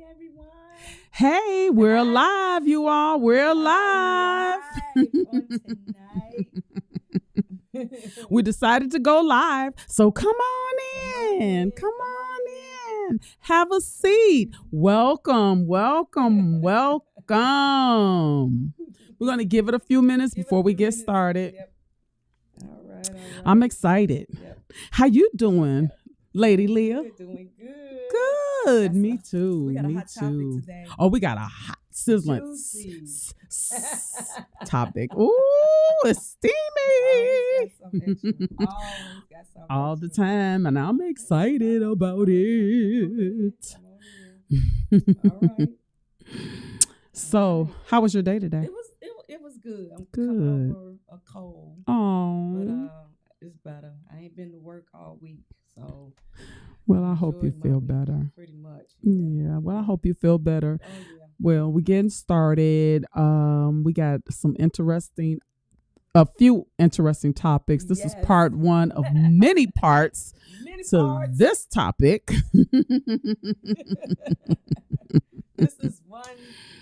everyone. Hey, we're live, you all. We're live. On tonight. We decided to go live. So come on in. Come on in. Have a seat. Welcome, welcome, welcome. We're going to give it a few minutes before we get started. Yep. All right. I'm excited. Yep. How you doing, Lady Leah? We're doing good. Good. Me too. We got a Me hot topic too. today. Oh, we got a hot sizzling Juicy. topic. Ooh, it's steamy. Always got some All the extra. time, and I'm excited about it. Come on in. All right. So, how was your day today? It was good. I'm Good. coming over a cold, Oh, but it's better. I ain't been to work all week, so well, I hope you enjoyed my feel week better. Pretty much. Yeah, well, I hope you feel better. Oh yeah. Well, we getting started. We got a few interesting topics. This is Yes. part one of many parts Many to parts. this topic. This is one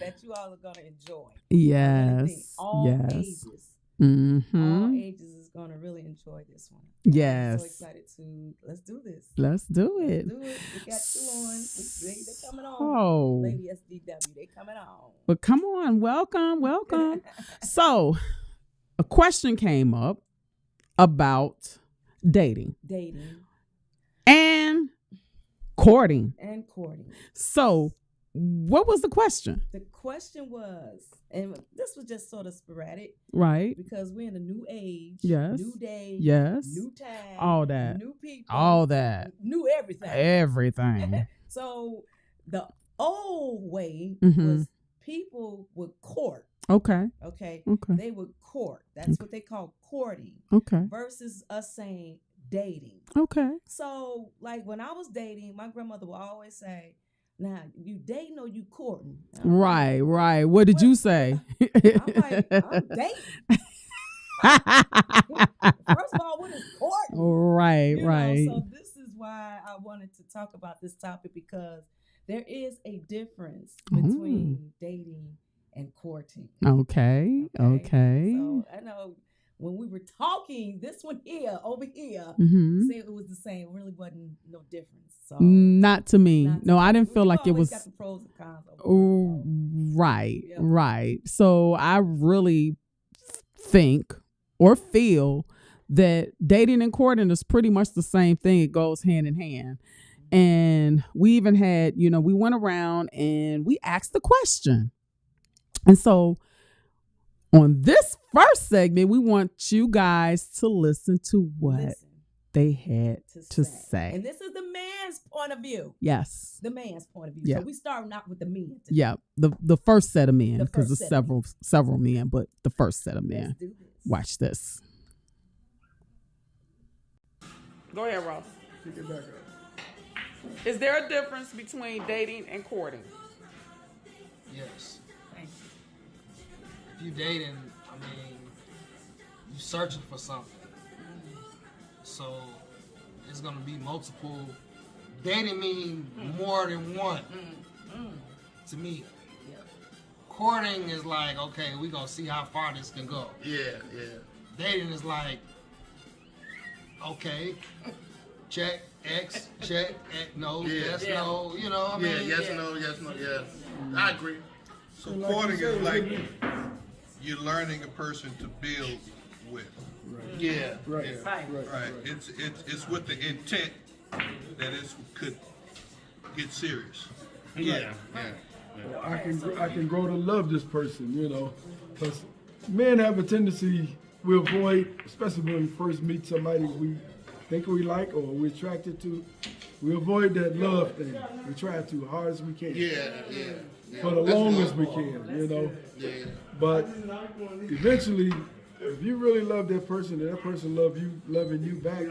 that you all are gonna enjoy. Yes. All Yes. ages. Mm-hmm. All ages is gonna really enjoy this one. Yes. I'm so excited let's do this. Let's do it. Do it. We got two on. They coming on. Oh, Lady SDW, they coming on. but come on. Welcome. Welcome. So, a question came up about dating Dating and courting. and courting. So, what was the question? The question was, and this was just sort of sporadic Right? because we're in a new age, Yes. new day, Yes. new time, All that. new people, All that. new everything. Everything. So the old way Mhm. was people would court. Okay. Okay, Okay. they would court. That's what they call courting. Okay. Versus us saying dating. Okay. So, like when I was dating, my grandmother would always say, "Now you dating or you courting?" And I'm Right. like, Right. What did you say? I'm like, I'm dating. First of all, what is courting? Right. You know, Right. so this is why I wanted to talk about this topic because there is a difference between dating and courting. Okay. Okay. So I know when we were talking, this one here, over here, Mm-hmm. say it was the same. It really wasn't no difference. So Not to me. not to No, I me. didn't feel You like it always was. got the pros and cons over Oh, here, right. Yep. Right. So I really think or feel that dating and courting is pretty much the same thing. It goes hand in hand. And we even had, we went around and we asked the question. And so on this first segment, we want you guys to listen to what Listen they had to And say. this is the man's point of view. Yes. The man's point of view. Yeah. So we starting out with the men. today. Yeah. The first set of men, The because first there's set of several men, but the first set of men. Let's do this. Watch this. Go ahead, Ross. Pick it back up. Is there a difference between dating and courting? Yes. Thank If you dating, you searching for something. So it's gonna be multiple. Dating mean more than one. To me. you. Yep. Courting is like, okay, we gonna see how far this can go. Yeah. Dating is like, okay, check, X, check, no, Yeah. yes, Yeah. no, you know what I Yeah, mean? yes, no, yes, no, yes. I agree. So like courting you is said, like it you're learning a person to build with. Yeah. Right. Yeah. Right. Right. It's with the intent that it could get serious. Yeah. I can grow to love this person, because men have a tendency we avoid, especially when we first meet somebody we think we like or we're attracted to. We avoid that love thing. We try to hard as we can, Yeah. for the longest we can, Yeah. But eventually, if you really love that person and that person loving you back,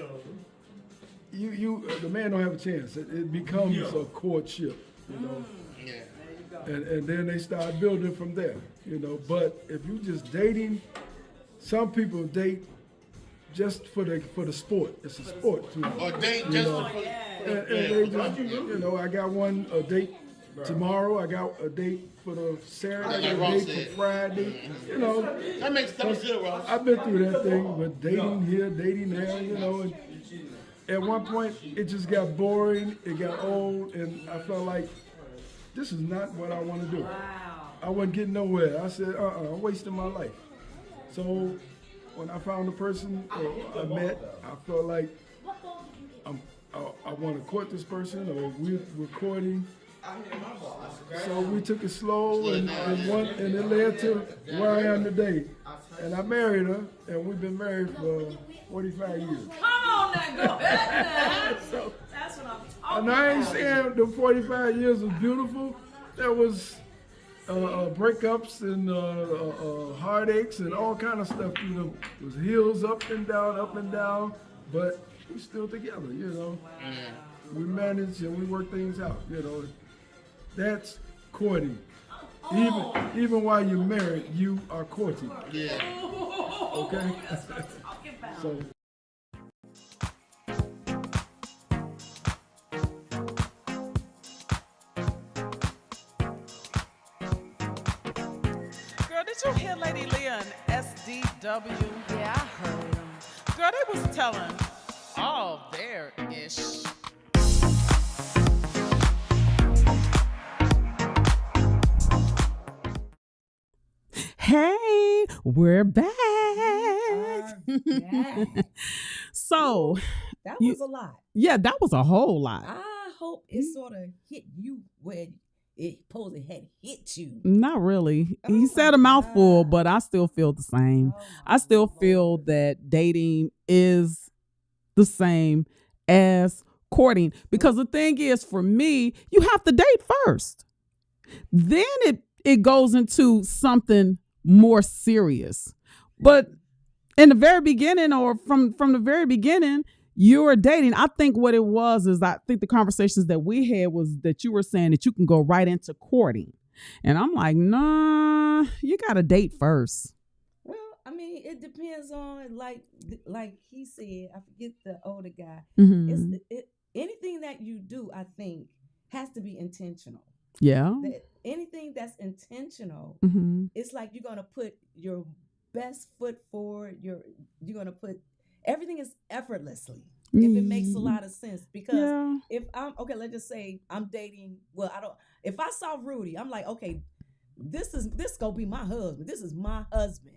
the man don't have a chance. It becomes a courtship, Yeah. and then they start building from there, But if you just dating, some people date just for the sport. It's a sport to them. Or date You just know. for And they just, I got a date tomorrow. I got a date for the Saturday. I got a Ross date said. for Friday. You know, That makes good, Ross. I've been through that thing, but dating here, dating there, you know. And at one point, it just got boring. It got old, and I felt like this is not what I want to do. I wasn't getting nowhere. I said, I'm wasting my life. So when I found the person I met, I felt like I want to court this person, or we're recording. So we took it slow, and it led to where I am today. And I married her, and we've been married for 45 years. Come on now, go ahead now. So, That's what I'm talking and I ain't about. saying the 45 years was beautiful. There was breakups and heartaches and all kind of stuff. You know, it was hills up and down, but we still together. You know, we manage and we work things out. You know, that's courting. Even while you're married, you are courting. Yeah. Okay. So. Did you hear Lady Leah and SDW? Yeah, I heard him. Girl, they was telling all their ish. Hey, we're back. Yeah. So, That was a lot. yeah, that was a whole lot. I hope it sort of hit you where it supposed it had hit you. Not really. Oh He said my a mouthful, God. but I still feel the same. Oh I still my feel Lord. that dating is the same as courting. Because the thing is, for me, you have to date first. Then it goes into something more serious. But in the very beginning, or from the very beginning, you were dating. I think what it was is, I think the conversations that we had was that you were saying that you can go right into courting. And I'm like, nah, you got to date first. Well, I mean, it depends on like he said. I forget the older guy. Mhm. Anything that you do, I think, has to be intentional. Yeah. Anything that's intentional, Mm-hmm. it's like you're gonna put your best foot forward. You're gonna put everything is effortlessly. If it makes a lot of sense, because Yeah. if I'm okay, let's just say I'm dating. Well, I don't. If I saw Rudy, I'm like, okay, this gonna be my husband. This is my husband.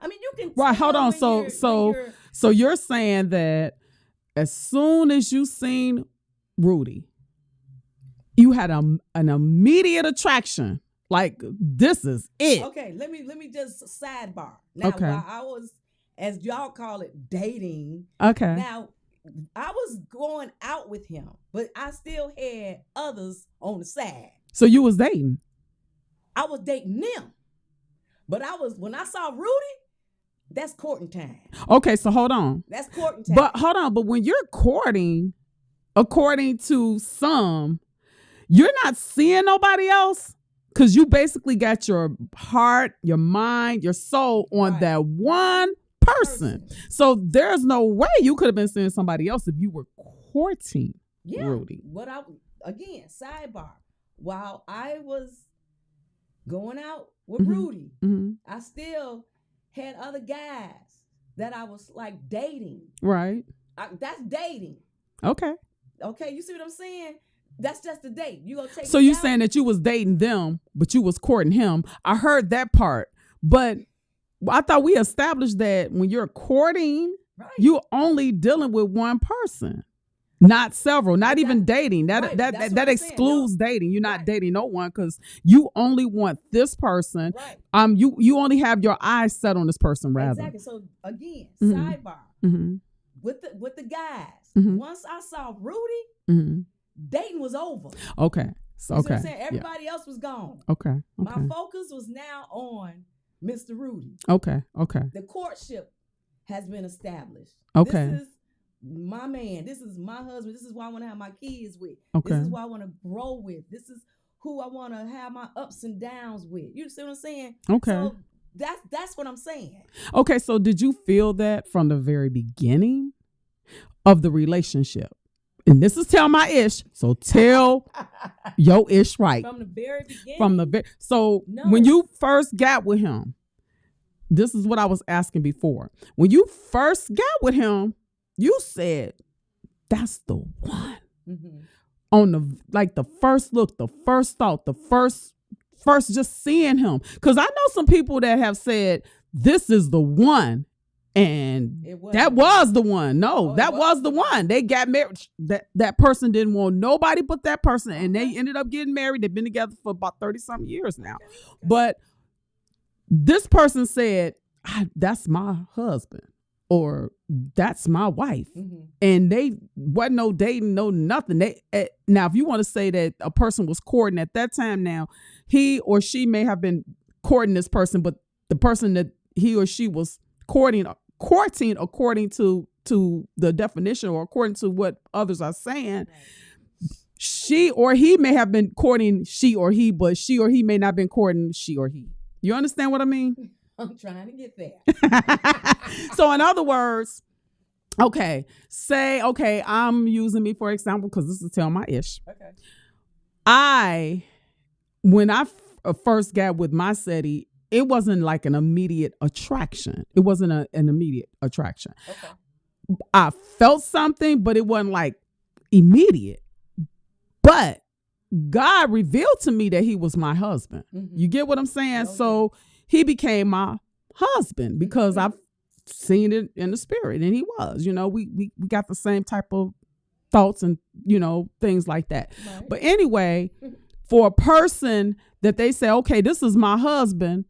I mean, you can Right. tell Hold on. when So you're- so you're saying that as soon as you seen Rudy, you had an immediate attraction. Like, this is it. okay. Let me just sidebar. Now, Okay. while I was, as y'all call it, dating. Okay. Now, I was going out with him, but I still had others on the side. So you was dating. I was dating them, but when I saw Rudy, that's courting time. Okay. So hold on. That's courting time. But hold on. But when you're courting, according to some, you're not seeing nobody else, because you basically got your heart, your mind, your soul on Right. that one person. So there's no way you could have been seeing somebody else if you were courting Yeah. Rudy. What again, sidebar. While I was going out with Mhm. Rudy, Mm-hmm. I still had other guys that I was like dating. Right. That's dating. Okay. Okay, you see what I'm saying? That's just a date. You gonna take. So me you out? saying that you was dating them, but you was courting him. I heard that part. But I thought we established that when you're courting, Right. you only dealing with one person, not several, not But even that- dating. That right, that that's that, what that I'm saying. excludes dating. You're not Right. dating no one, because you only want this person. Right. You only have your eyes set on this person, rather. Exactly. So again, Mhm. sidebar Mm-hmm. with the guys. Mhm. Once I saw Rudy, Mm-hmm. dating was over. Okay. So You see what okay. I'm saying? Yeah. Everybody else was gone. Okay. My Okay. focus was now on Mr. Rudy. Okay. Okay. The courtship has been established. Okay. This is my man. This is my husband. This is who I want to have my kids with. Okay. This is who I want to grow with. This is who I want to have my ups and downs with. You see what I'm saying? Okay. So that's what I'm saying. Okay, so did you feel that from the very beginning of the relationship? and this is tell my ish. So tell your ish right. From the very beginning. So when you first got with him, this is what I was asking before. When you first got with him, you said, that's the one. Mm-hmm. On the first look, the first thought, the first just seeing him. Because I know some people that have said, this is the one. And that was the one. No, that was the one. They got married. That person didn't want nobody but that person. And they ended up getting married. They've been together for about 30-something years now. Okay. But this person said, that's my husband. Or that's my wife. Mm-hmm. And they wasn't no dating, no nothing. Now, if you want to say that a person was courting at that time now, he or she may have been courting this person, but the person that he or she was courting according to the definition or according to what others are saying, she or he may have been courting she or he, but she or he may not have been courting she or he. You understand what I mean? I'm trying to get there. So in other words, okay, I'm using me for example because this is tell my ish. Okay. When I first got with my SETI, it wasn't like an immediate attraction. It wasn't an immediate attraction. Okay. I felt something, but it wasn't like immediate. But God revealed to me that he was my husband. Mm-hmm. You get what I'm saying? Okay. So he became my husband because I've seen it in the spirit, and he was. We got the same type of thoughts and things like that. Right. But anyway, for a person that they say, okay, this is my husband,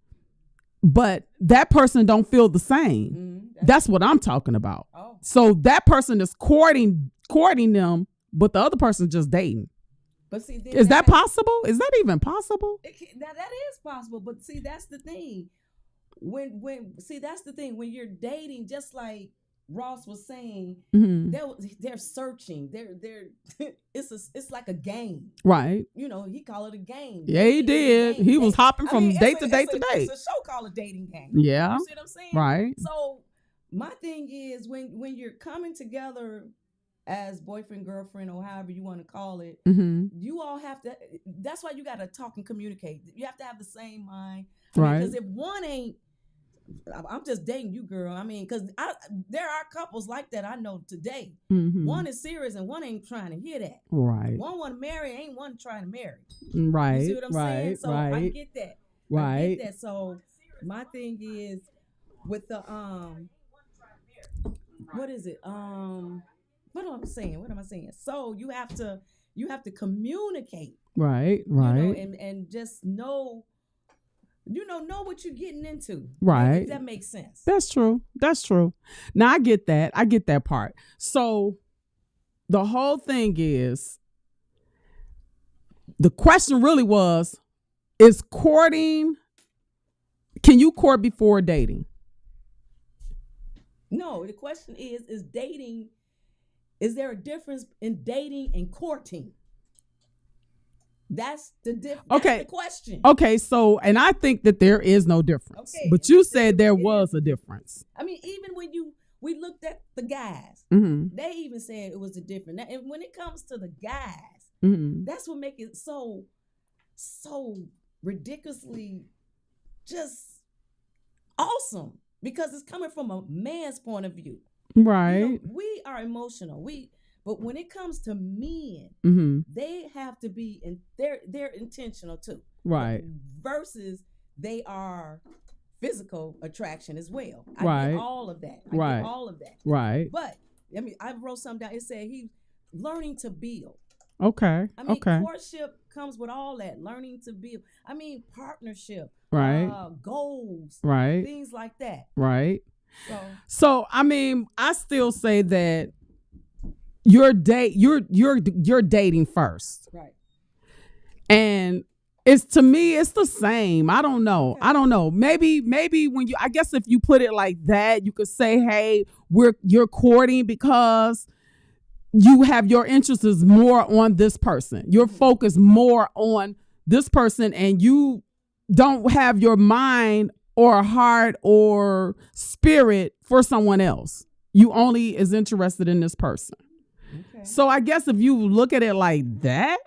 but that person don't feel the same. Mm-hmm. That's what I'm talking about. Oh. So that person is courting them, but the other person just dating. But see, is that possible? Is that even possible? That is possible. But see, that's the thing. That's the thing. When you're dating, just like Ross was saying, mm-hmm. they're searching. It's like a game, right? He called it a game. Yeah, he did. He was hopping from date to date to date. It's a show called a dating game. Yeah, you see what I'm saying? Right. So my thing is when you're coming together as boyfriend, girlfriend, or however you want to call it, mm-hmm. you all have to. That's why you got to talk and communicate. You have to have the same mind, right? Because if one ain't, I'm just dating you, girl. I mean, because there are couples like that I know today. Mm-hmm. One is serious and one ain't trying to hear that. Right. One want to marry, ain't one trying to marry. Right. You see what I'm saying? So right. I get that. Right. I get that. So my thing is with the what is it? What am I saying? So you have to communicate. Right. Right. And just know what you're getting into. Right. If that makes sense. That's true. Now I get that. I get that part. So the whole thing is, the question really was, is courting, can you court before dating? No, the question is dating, is there a difference in dating and courting? That's the question. Okay, so, and I think that there is no difference. Okay, but you said there was a difference. I mean, even when we looked at the guys, mm-hmm. they even said it was a difference. And when it comes to the guys, mm-hmm. that's what makes it so ridiculously just awesome, because it's coming from a man's point of view. Right. We are emotional. But when it comes to men, mm-hmm. they have to be they're intentional too. Right. Versus they are physical attraction as well. Right. I get all of that. Right. Right. But I mean, I wrote something down. It said he's learning to build. Okay. I mean, courtship comes with all that. Learning to build. I mean, partnership. Right. Goals. Right. Things like that. Right. So I mean, I still say that you're dating first. Right. And to me, it's the same. I don't know. Okay. I don't know. Maybe when I guess if you put it like that, you could say, hey, you're courting because you have your interests is more on this person. You're focused more on this person, and you don't have your mind or heart or spirit for someone else. You only is interested in this person. Okay. So I guess if you look at it like that,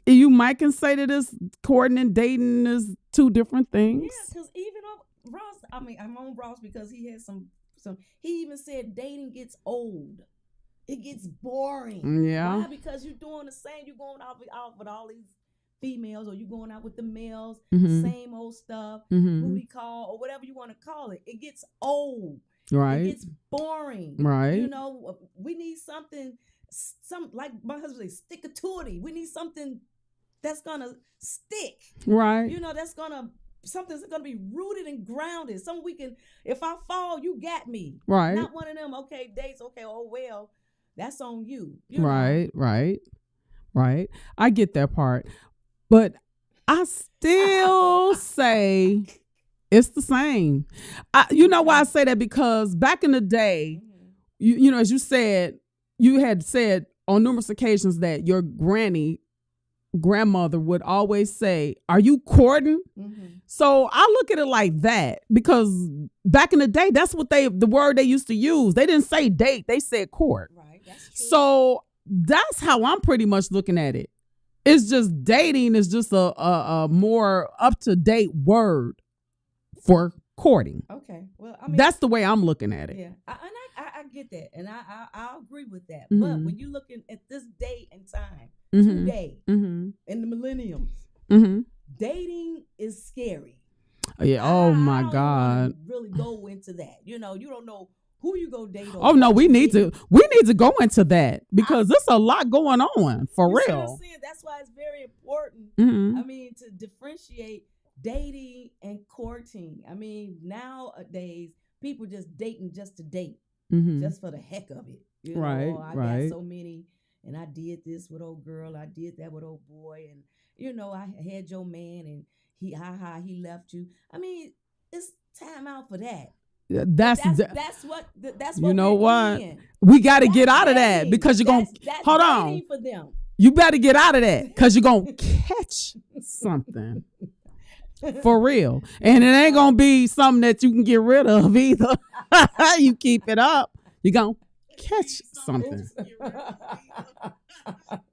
you might can say that this courting and dating is two different things. Yeah, because even on Ross, I'm on Ross because he had some. He even said dating gets old. It gets boring. Yeah. Why? Because you're doing the same. You're going out with all these females, or you're going out with the males, same old stuff, booty call, or whatever you want to call it. It gets old. Right. It gets boring. Right. You know, we need something, like my husband says, stick-a-toity. We need something that's gonna stick. Right. You know, something's gonna be rooted and grounded. Something we can, if I fall, you got me. Right. Not one of them, okay, dates, okay, oh well, that's on you. Right, right. I get that part. But I still say it's the same. You know why I say that? Because back in the day, you know, as you said, you had said on numerous occasions that your grandmother would always say, "Are you courting?" So I look at it like that, because back in the day, that's what the word they used to use. They didn't say date, they said court. Right, that's true. So that's how I'm pretty much looking at it. It's just dating is just a more up to date word for courting. Okay, well, I mean, that's the way I'm looking at it. Yeah, I get that, and I agree with that. But when you're looking at this day and time, today, in the millenniums, dating is scary. Yeah. Oh my I don't God. really go into that. You know, you don't know who you go date. Oh no, we need to go into that, because there's a lot going on for you see real. what I'm saying? That's why it's very important. Mm-hmm. I mean, to differentiate dating and courting. I mean, nowadays people just dating just to date, just for the heck of it. You know, I got so many, and I did this with old girl, I did that with old boy, and you know, I had your man, and he left you. I mean, it's time out for that. That's what you know what in. We got to get out of that, because you're gonna hold on. For them. You better get out of that, because you're gonna catch something. For real. And it ain't gonna be something that you can get rid of either. You keep it up, you're gonna catch something.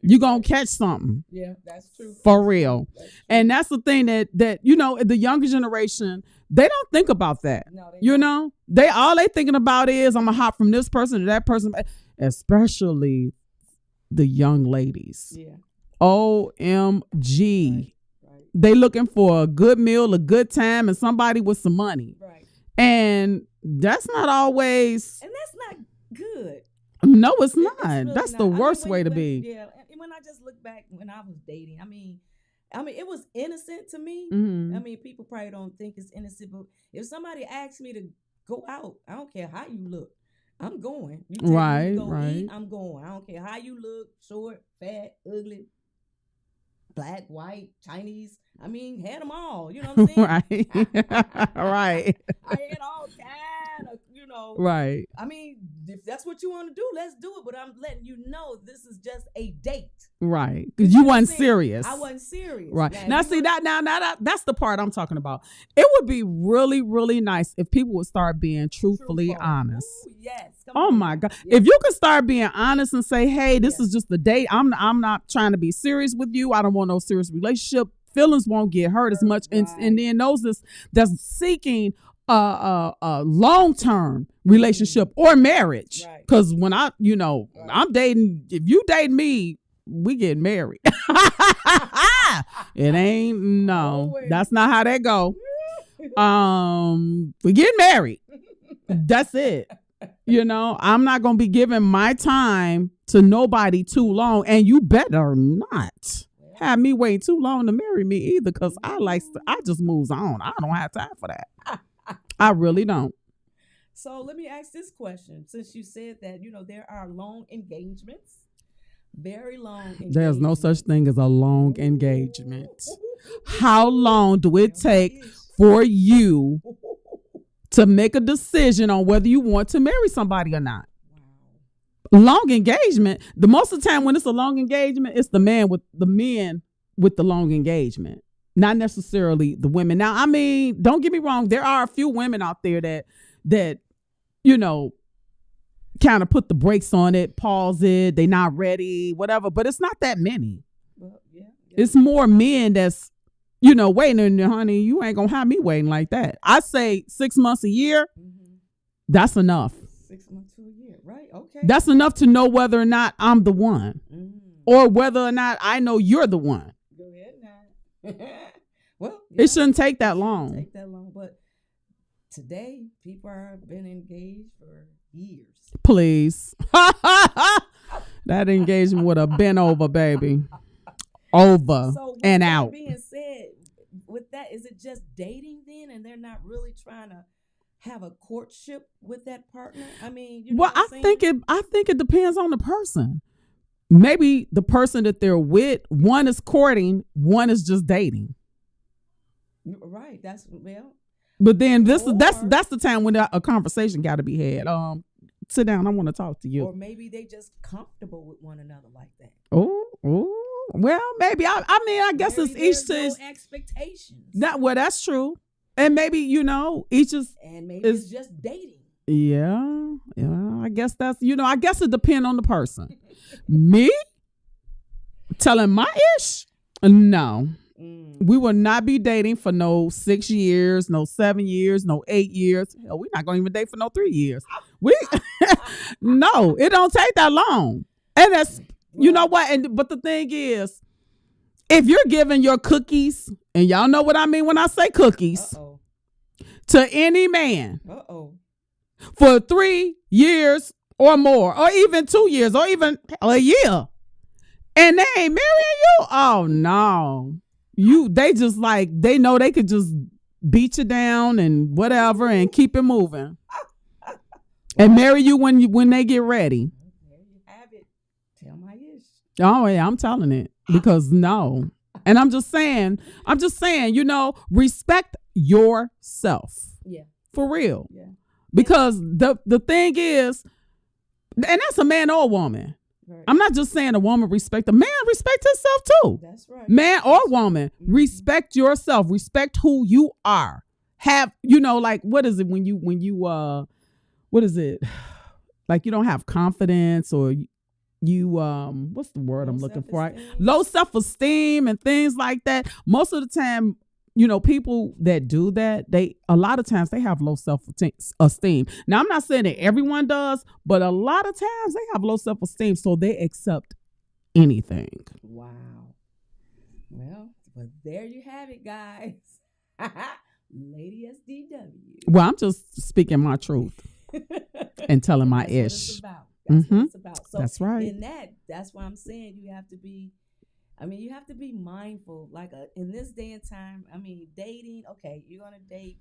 You're gonna catch something. Yeah, that's true. For real. And that's the thing that you know, the younger generation, they don't think about that. No, you know, all they thinking about is, I'm gonna hop from this person to that person, especially the young ladies. Yeah. OMG. Right. They looking for a good meal, a good time, and somebody with some money. Right. And that's not always. And that's not good. No, it's not. Really that's not. the worst way to be. Yeah. And when I just look back when I was dating, I mean, it was innocent to me. Mm-hmm. I mean, people probably don't think it's innocent, but if somebody asks me to go out, I don't care how you look, I'm going. You tell me to go eat, I'm going. I don't care how you look, short, fat, ugly, black, white, Chinese. I mean, had them all. You know what I'm saying? Right. Right. I had all kind of, you know. Right. I mean, if that's what you want to do, let's do it. But I'm letting you know this is just a date. Right. Because you wasn't serious. I wasn't serious. Right. Now see, that's the part I'm talking about. It would be really, really nice if people would start being truthfully honest. Ooh, yes. Oh my God. Yes. If you could start being honest and say, hey, this is just a date. I'm not trying to be serious with you. I don't want no serious relationship. Feelings won't get hurt as much. Right. And then those that's seeking a long-term relationship or marriage. Because when I'm dating, if you date me, we get married. It ain't, no, that's not how that go. We get married. That's it. You know, I'm not going to be giving my time to nobody too long, and you better not have me wait too long to marry me either, because I just moves on. I don't have time for that. I really don't. So let me ask this question. Since you said that, you know, there are long engagements, very long engagements. There's no such thing as a long engagement. How long do it take for you to make a decision on whether you want to marry somebody or not? Long engagement. The most of the time when it's a long engagement, it's the men with the long engagement, not necessarily the women. Now, I mean, don't get me wrong. There are a few women out there that, you know, kind of put the brakes on it, pause it, they not ready, whatever. But it's not that many. Well, yeah. It's more men that's, waiting. And honey, you ain't gonna have me waiting like that. I say 6 months, a year. Mm-hmm. That's enough. 6 months to a year, right? Okay. That's enough to know whether or not I'm the one, or whether or not I know you're the one. Go ahead now. Well, it shouldn't take that long. Take that long, but today people have been engaged for years. Please, that engagement would have been over, baby. Over so and out. Being said, with that, is it just dating then, and they're not really trying to have a courtship with that partner? I mean, I think it depends on the person. Maybe the person that they're with, one is courting, one is just dating. Right. That's well. But then that's the time when a conversation got to be had. Sit down. I want to talk to you. Or maybe they just comfortable with one another like that. Oh. Well, maybe. I mean, I guess maybe it's each to his expectations. That's true. And maybe each is. And maybe it's just dating. Yeah. I guess that's I guess it depends on the person. Me telling my ish? No. We will not be dating for no 6 years, no 7 years, no 8 years. Hell, we're not gonna even date for no 3 years. No, it don't take that long. And that's you know what? But the thing is, if you're giving your cookies, and y'all know what I mean when I say cookies, to any man for 3 years or more, or even 2 years, or even a year, and they ain't marrying you, oh no. They just they know they could just beat you down and whatever and keep it moving and marry you when they get ready. There you have it. TELLMYISH. Oh yeah, I'm telling it because no. And I'm just saying, respect yourself. Yeah. For real. Yeah. Because the thing is, and that's a man or a woman. Right. I'm not just saying a woman respect a man, respect himself too. That's right. Man or woman, respect yourself, respect who you are. Have, what is it when you what is it? Like you don't have confidence or you what's the word I'm looking for? Low self-esteem and things like that. Most of the time, people that do that, a lot of times they have low self-esteem. Now, I'm not saying that everyone does, but a lot of times they have low self-esteem, so they accept anything. Wow. Well, but there you have it, guys. Lady SDW. Well, I'm just speaking my truth and telling my ish. That's what it's about. So that's right. In that's why I'm saying you have to be mindful, in this day and time. I mean, dating, okay, you're going to date.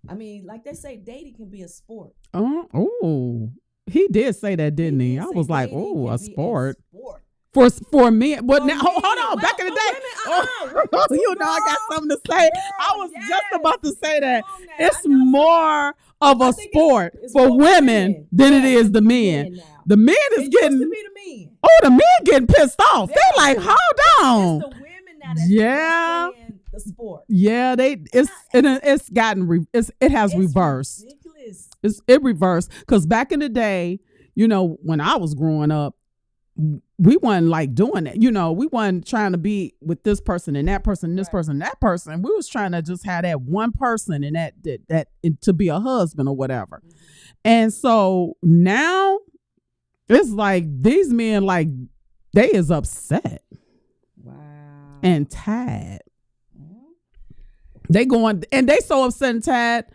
I mean, like they say, dating can be a sport. Oh, he did say that, didn't he? I was like, oh, a sport. For me, but now hold on. Back in the day, I got something to say. I was just about to say that it's more of a sport for women than it is the men. The men is getting. The men getting pissed off. They're like, hold on. It's the women now that's playing the sport. Yeah, it has reversed. Ridiculous. It reversed because back in the day, when I was growing up, we wasn't doing it. We wasn't trying to be with this person and that person and this person and that person. We was trying to just have that one person and that to be a husband or whatever. Mm-hmm. And so now it's like these men, they is upset. Wow. And tired. They going and they so upset and tired.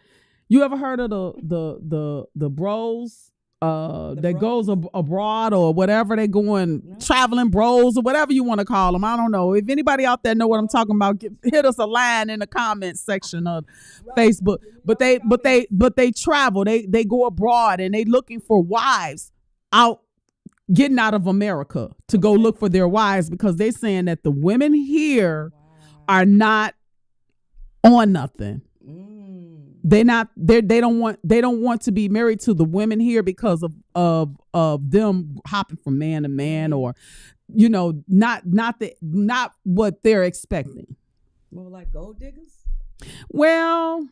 You ever heard of the bros? That goes abroad or whatever, they going traveling bros or whatever you want to call them. I don't know. If anybody out there know what I'm talking about, hit us a line in the comments section of Facebook. But they travel. They go abroad and they looking for wives getting out of America to go look for their wives because they saying that the women here are not on nothing. They don't want to be married to the women here because of them hopping from man to man or not what they're expecting. More like gold diggers? Well,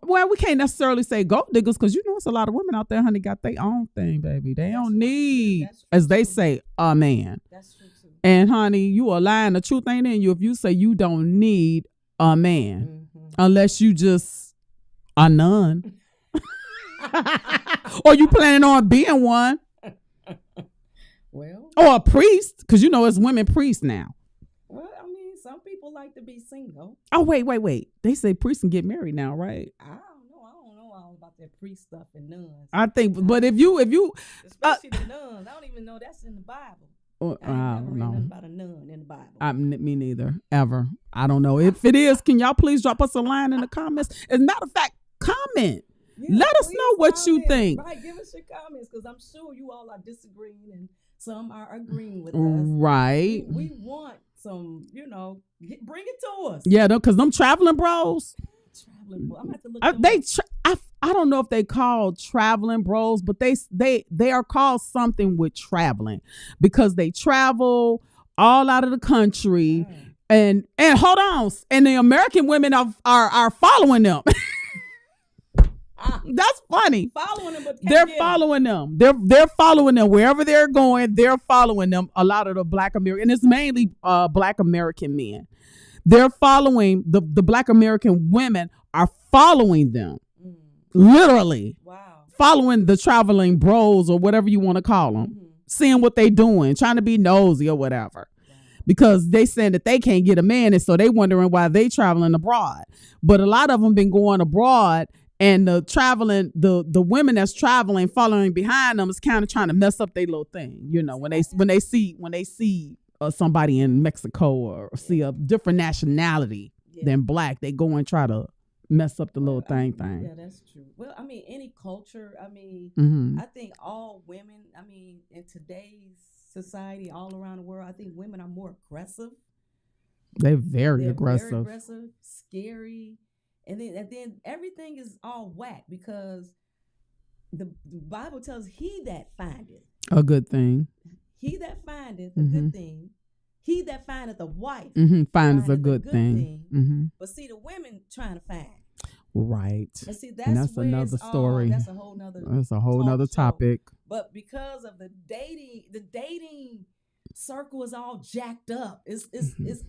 Well, we can't necessarily say gold diggers because you know it's a lot of women out there, honey, got their own thing, baby. They don't need, as they say, a man. That's true too. And honey, you are lying. The truth ain't in you if you say you don't need a man, unless you just a nun, or you planning on being one, well, or a priest, because you know it's women priests now. Well, I mean, some people like to be single. Oh, wait. They say priests can get married now, right? I don't know all about that priest stuff and nuns. I think, but if you, especially the nuns, I don't even know that's in the Bible. I don't know nothing about a nun in the Bible. Me neither, ever. I don't know. If it is, can y'all please drop us a line in the comments? As a matter of fact, comment. Yeah, let us know what you think. Right, give us your comments because I'm sure you all are disagreeing and some are agreeing with us. Right. We want some, bring it to us. Yeah, because them traveling bros. I'm gonna have to look I don't know if they call traveling bros, but they are called something with traveling because they travel all out of the country. And hold on, and the American women are following them. That's funny. Following them, but they're following them. They're following them wherever they're going. They're following them. A lot of the Black American, and it's mainly Black American men. They're following the Black American women are following them, literally. Wow. Following the traveling bros or whatever you want to call them, seeing what they doing, trying to be nosy or whatever. Because they saying that they can't get a man, and so they wondering why they traveling abroad. But a lot of them been going abroad, and the women that's traveling, following behind them is kind of trying to mess up their little thing. When they see somebody in Mexico or see a different nationality than Black, they go and try to mess up the little thing. Yeah, that's true. Well, I mean, any culture. I mean, I think all women. I mean, in today's society, all around the world, I think women are more aggressive. They're very aggressive. Very aggressive, scary, and then everything is all whack because the Bible tells he that findeth a good thing. He that findeth a good thing. He that findeth a wife finds a good thing. But see, the women trying to find. Right. And see, that's another story. That's a whole nother topic. But because of the dating circle is all jacked up. It's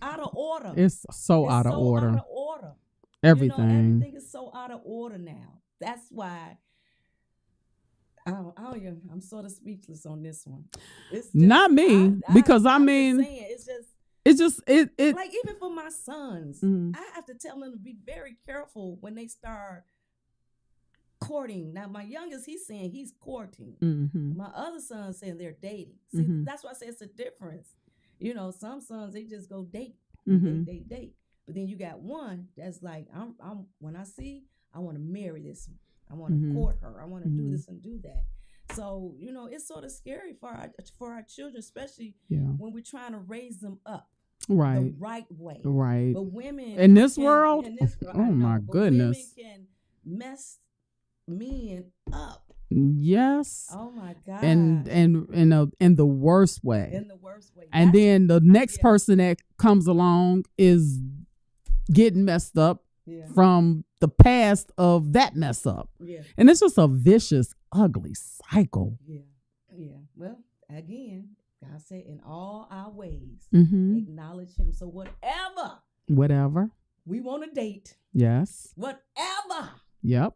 out of order. It's so out of order. Out of order. Everything. Everything is so out of order now. That's why I'm sort of speechless on this one. It's just, not me, because I mean, it's just like even for my sons, I have to tell them to be very careful when they start courting. Now, my youngest, he's saying he's courting. My other son's saying they're dating. See, that's why I say it's a difference. Some sons, they just go date, date. But then you got one that's like, I'm when I see, I want to marry this one. I want to court her. I want to do this and do that. So, it's sort of scary for our children, especially when we're trying to raise them up the right way. Right. But women in this world, oh my goodness, women can mess men up. Yes. Oh my God. And in the worst way. In the worst way. And then the next person that comes along is getting messed up from the past of that mess up. Yeah. And it's just a vicious, ugly cycle. Yeah. Yeah. Well, again, God said in all our ways, acknowledge him. So whatever we want to date. Yes. Whatever. Yep.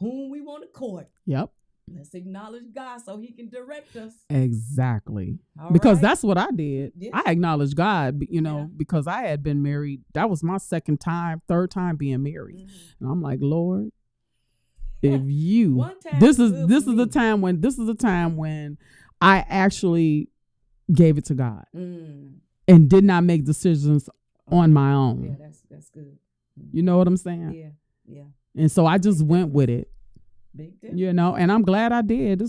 Whom we want to court. Yep. Let's acknowledge God so he can direct us. Exactly. All because right. that's what I did. Yeah. I acknowledged God, because I had been married. That was my third time being married. And I'm like, Lord, if you, this is the time when I actually gave it to God and did not make decisions on my own. Yeah, that's good. You know what I'm saying? Yeah. Yeah. And so I just went with it. Big difference. And I'm glad I did.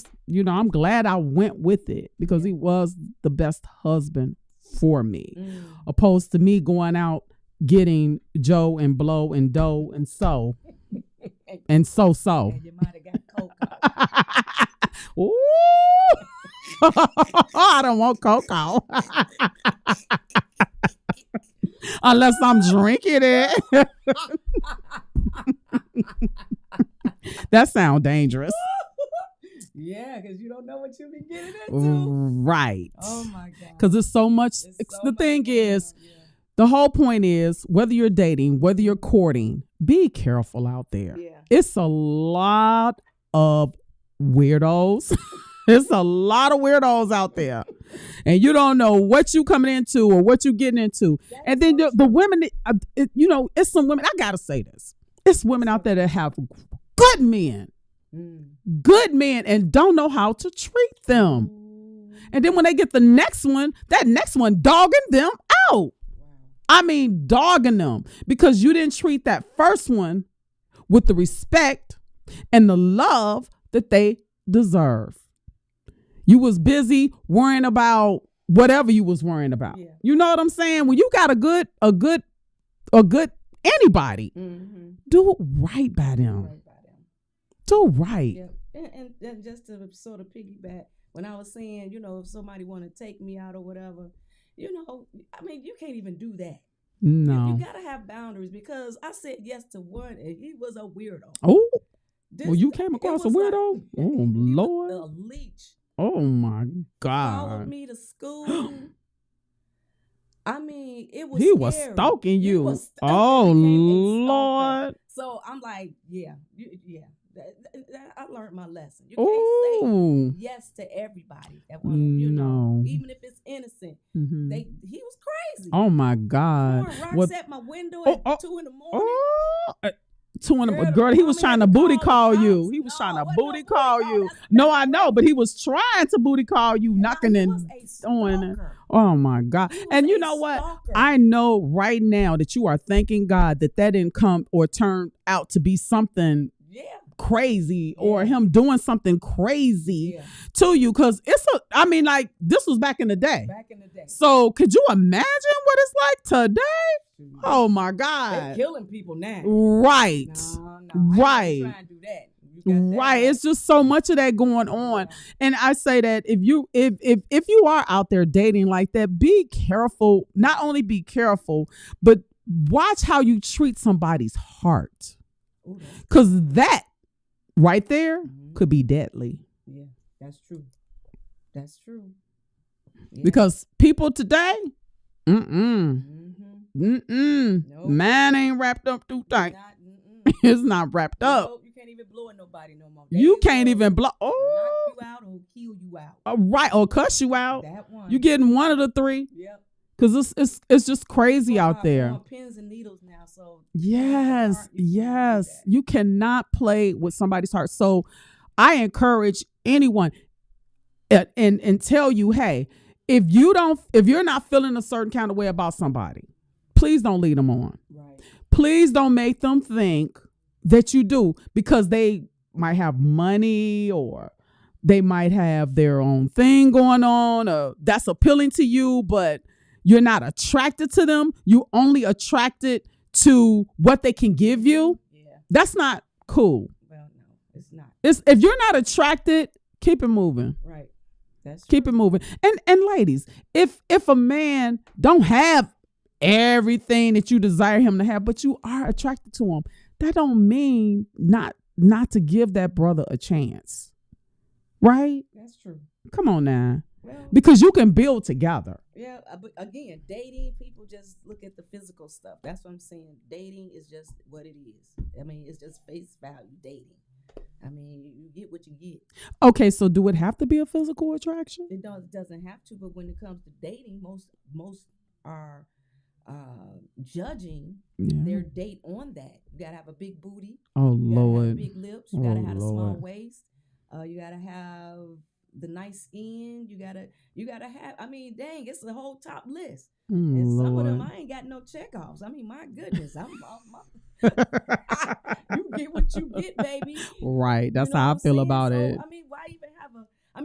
I'm glad I went with it because he was the best husband for me, opposed to me going out getting Joe and blow and dough and so and so. And you might have got cocoa. Ooh. I don't want cocoa unless I'm drinking it. That sounds dangerous. Yeah, because you don't know what you'll be getting into. Right. Oh my God. Because it's so much. The thing is, the whole point is, whether you're dating, whether you're courting, be careful out there. Yeah. It's a lot of weirdos. It's a lot of weirdos out there. And you don't know what you coming into or what you getting into. And then the women, it's some women, I got to say this. It's women out there that have good men. Good men and don't know how to treat them. And then when they get the next one, that next one dogging them out. I mean, dogging them because you didn't treat that first one with the respect and the love that they deserve. You was busy worrying about whatever you was worrying about. Yeah. You know what I'm saying? When you got a good anybody, do it right by them. Do right. Yeah. And just to sort of piggyback, when I was saying, if somebody want to take me out or whatever, I mean, you can't even do that. No. You got to have boundaries because I said yes to one and he was a weirdo. Oh. Well, you came across a weirdo? Like, oh, Lord. A leech. Oh, my God. Followed me to school. I mean, it was He scary. was stalking you. Oh, Lord. So I'm like, yeah. I learned my lesson. You can't say yes to everybody that want to, even if it's innocent. He was crazy. Oh my God! Rocks at my window at 2 in the morning. 2 in the morning, girl. He was trying to booty call you. He was trying to booty call you. No, I know, but he was trying to booty call you, knocking and throwing. Oh my God! And you know what? I know right now that you are thanking God that didn't come or turn out to be something. Crazy or him doing something crazy to you, because this was back in the day. So could you imagine what it's like today? Oh my God, they're killing people now. Right. No, right. I ain't trying to do that. Right. It's just so much of that going on. And I say that if you are out there dating like that, be careful. Not only be careful, but watch how you treat somebody's heart. Because that right there could be deadly. Yeah, that's true. That's true. Yeah. Because people today, nope. Man ain't wrapped up too tight. It's not wrapped up. You can't even blow at nobody no more. You can't even blow. Knock you out or kill you out. Right, or cuss you out. That one. You getting one of the three. Yep. Because it's just crazy out there. On pins and needles now, so yes. You cannot play with somebody's heart. So I encourage anyone and tell you, hey, if you're not feeling a certain kind of way about somebody, please don't lead them on. Right. Please don't make them think that you do, because they might have money or they might have their own thing going on, or that's appealing to you, but you're not attracted to them. You only attracted to what they can give you. Yeah. That's not cool. Well, no, it's not. If you're not attracted, keep it moving. Right. That's true. Keep it moving. And ladies, if a man don't have everything that you desire him to have, but you are attracted to him, that don't mean not to give that brother a chance. Right? That's true. Come on now. Well, because you can build together. Yeah, but again, dating, people just look at the physical stuff. That's what I'm saying. Dating is just what it is. I mean, it's just face value dating. I mean, you get what you get. Okay, so do it have to be a physical attraction? It doesn't have to, but when it comes to dating, most are judging their date on that. You gotta have a big booty. Oh, you Lord. gotta have big lips. You gotta have a small waist. You gotta have the nice skin. You gotta have. I mean, dang, it's the whole top list. And some Lord. of them, I ain't got no checkoffs. I mean, my goodness, I'm off my. You get what you get, baby. Right. That's how I feel about it. I mean, why even have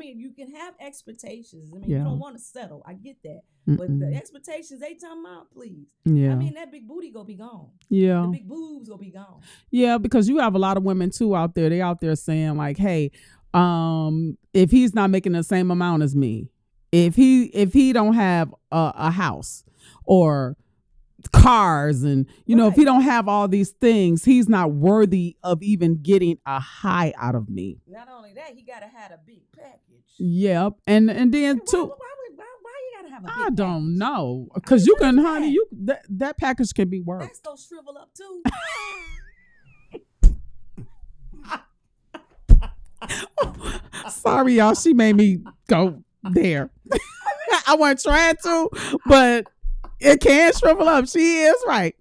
you can have expectations. I mean, you don't want to settle. I get that. But the expectations they talking about, please. Yeah. I mean, that big booty gonna be gone. Yeah. The big boobs gonna be gone. Yeah, because you have a lot of women too out there. They out there saying like, hey, if he's not making the same amount as me, if he don't have a house, or cars and, you know, if he don't have all these things, he's not worthy of even getting a high out of me. Not only that, he gotta have a big package. Yep. And then too. Why you gotta have a big I don't package? know. Because you can, honey, you that package can be worked. That's gonna shrivel up too. Sorry, y'all. She made me go there. I wasn't trying to, but it can shrivel up. She is right.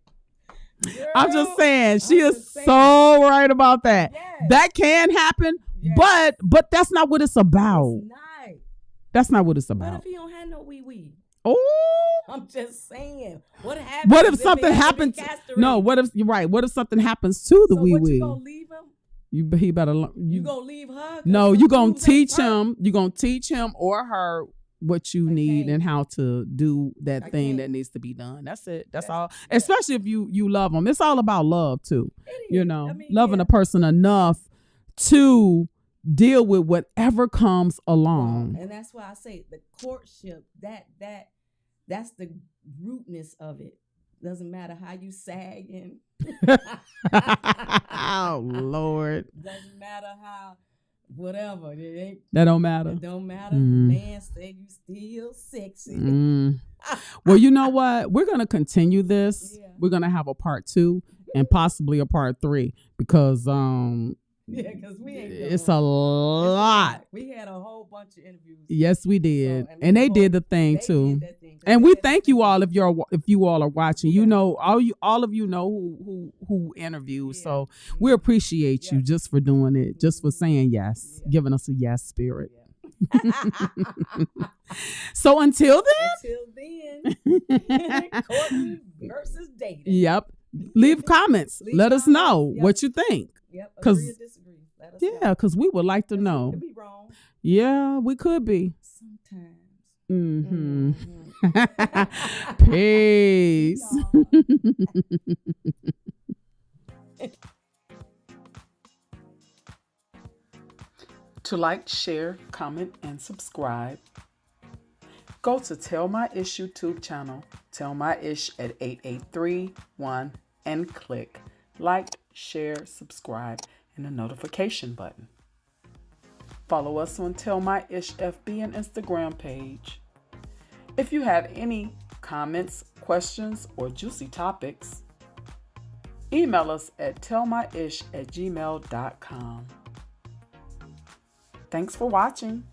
Girl, I'm just saying. She I'm is just saying. so right about that. Yes. That can happen, Yes. but that's not what it's about. It's not. That's not what it's What about. if he don't have no wee? Oh. I'm just saying. What happens? What if something happens? No, What? what if you're right? What if something happens to the So wee what, wee? you gonna leave him? He better. You gonna leave her? 'Cause No, some you gonna dudes ain't teach hurt. him. You gonna teach him or her what you need can't. and how to do that I thing can't. that needs to be done. That's it. That's all. Especially if you love them. It's all about love too. It is. You know, I mean, loving yeah. a person enough to deal with whatever comes along. And that's why I say the courtship. That's the rootness of it. Doesn't matter how you sagging. Oh Lord, Doesn't matter how. Whatever. that don't matter. It don't matter. Mm. The man say you still sexy. Mm. Well, you know what? We're gonna continue this. Yeah. We're gonna have a part 2 and possibly a part 3 because Yeah, because we ain't. it's done. a lot. We had a whole bunch of interviews. Yes, we did, So, and they did the thing They too. did that thing. And we thank you all if you all are watching. You Yeah. know, all of you know who interviews. Yeah. So we appreciate you Yeah. just for doing it, just for saying yes, Yeah. giving us a yes spirit. Yeah. So until Until then, courting versus dating. then, yep. Leave comments. Leave Let us comments. know Yep. what you think. Yep. 'Cause- Agree or disagree. Let us Yeah, know. because we would like to We know. could be wrong Yeah, we could be. sometimes. Mm-hmm. Mhm. Peace. To like, share, comment, and subscribe, go to Tell My Ish YouTube channel, Tell My Ish at 8831, and click like, share, subscribe, and the notification button. Follow us on Tell My Ish FB and Instagram page. If you have any comments, questions, or juicy topics, email us at tellmyish@gmail.com. Thanks for watching.